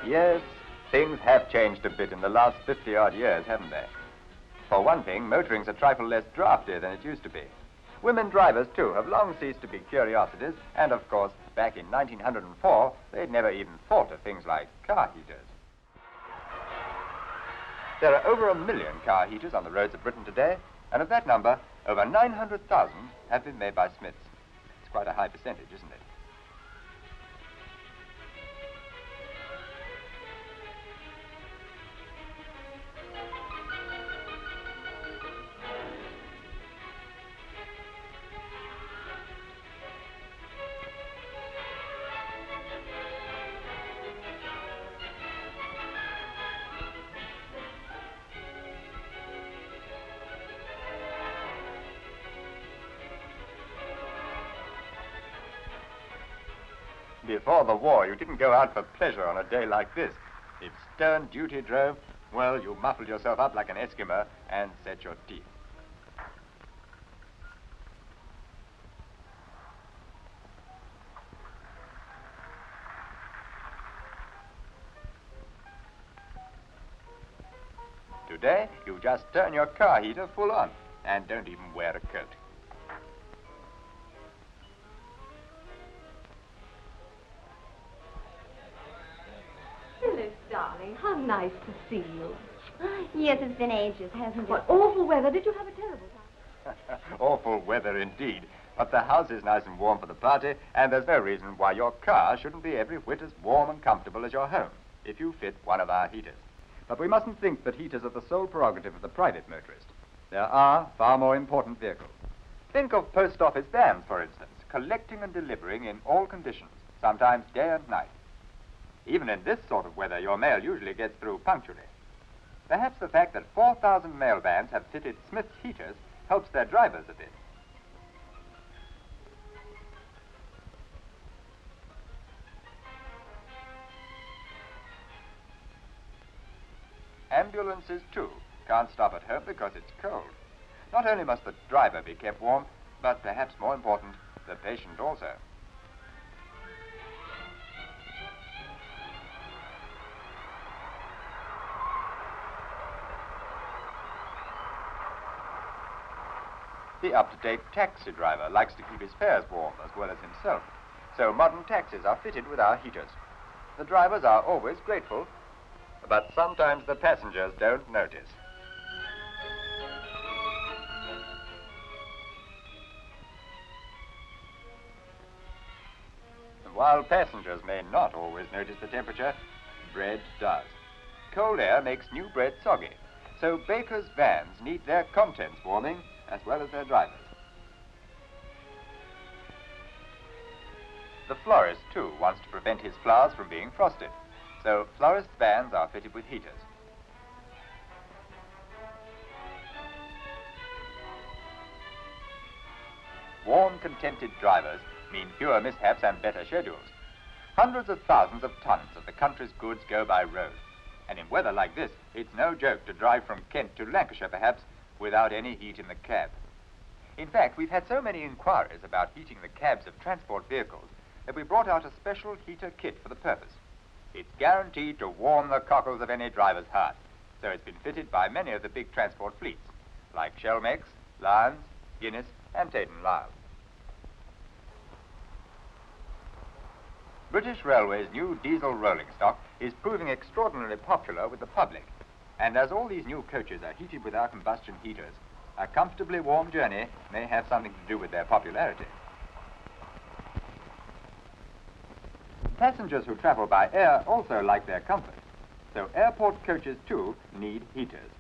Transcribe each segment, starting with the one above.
Yes, things have changed a bit in the last 50-odd years, haven't they? For one thing, motoring's a trifle less drafty than it used to be. Women drivers, too, have long ceased to be curiosities, and of course, back in 1904, they'd never even thought of things like car heaters. There are over 1 million car heaters on the roads of Britain today, and of that number, over 900,000 have been made by Smiths. It's quite a high percentage, isn't it? Before the war, you didn't go out for pleasure on a day like this. If stern duty drove, well, you muffled yourself up like an Eskimo and set your teeth. Today, you just turn your car heater full on and don't even wear a coat. Phyllis, darling, how nice to see you. Yes, it's been ages, hasn't it? What awful weather. Did you have a terrible time? Awful weather indeed. But the house is nice and warm for the party, and there's no reason why your car shouldn't be every whit as warm and comfortable as your home, if you fit one of our heaters. But we mustn't think that heaters are the sole prerogative of the private motorist. There are far more important vehicles. Think of post office vans, for instance, collecting and delivering in all conditions, sometimes day and night. Even in this sort of weather, your mail usually gets through punctually. Perhaps the fact that 4,000 mail vans have fitted Smith's heaters helps their drivers a bit. Ambulances, too, can't stop at home because it's cold. Not only must the driver be kept warm, but perhaps more important, the patient also. The up-to-date taxi driver likes to keep his fares warm as well as himself, so modern taxis are fitted with our heaters. The drivers are always grateful, but sometimes the passengers don't notice. While passengers may not always notice the temperature, bread does. Cold air makes new bread soggy, so bakers' vans need their contents warming as well as their drivers. The florist, too, wants to prevent his flowers from being frosted, so florist vans are fitted with heaters. Warm, contented drivers mean fewer mishaps and better schedules. Hundreds of thousands of tons of the country's goods go by road, and in weather like this, it's no joke to drive from Kent to Lancashire, perhaps, without any heat in the cab. In fact, we've had so many inquiries about heating the cabs of transport vehicles that we brought out a special heater kit for the purpose. It's guaranteed to warm the cockles of any driver's heart, so it's been fitted by many of the big transport fleets, like Shellmex, Lions, Guinness, and Tate & Lyle. British Railway's new diesel rolling stock is proving extraordinarily popular with the public, and as all these new coaches are heated with our combustion heaters, a comfortably warm journey may have something to do with their popularity. Passengers who travel by air also like their comfort, so airport coaches too need heaters.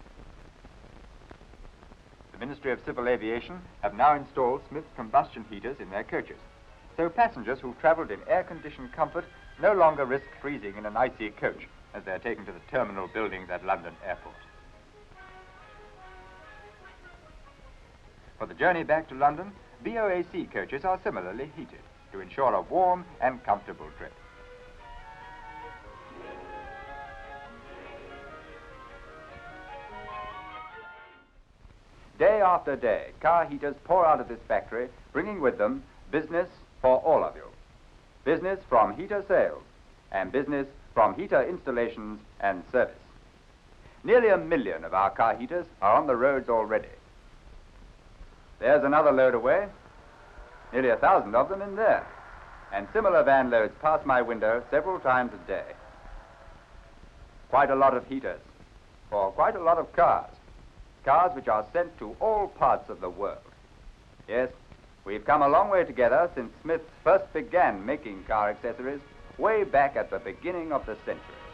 The Ministry of Civil Aviation have now installed Smith's combustion heaters in their coaches, so passengers who traveled in air-conditioned comfort no longer risk freezing in an icy coach as they're taken to the terminal buildings at London Airport. For the journey back to London, BOAC coaches are similarly heated to ensure a warm and comfortable trip. Day after day, car heaters pour out of this factory, bringing with them business for all of you. Business from heater sales and business from heater installations and service. Nearly 1 million of our car heaters are on the roads already. There's another load away, nearly 1,000 of them in there, and similar van loads pass my window several times a day. Quite a lot of heaters, for quite a lot of cars which are sent to all parts of the world. Yes, we've come a long way together since Smith first began making car accessories way back at the beginning of the century.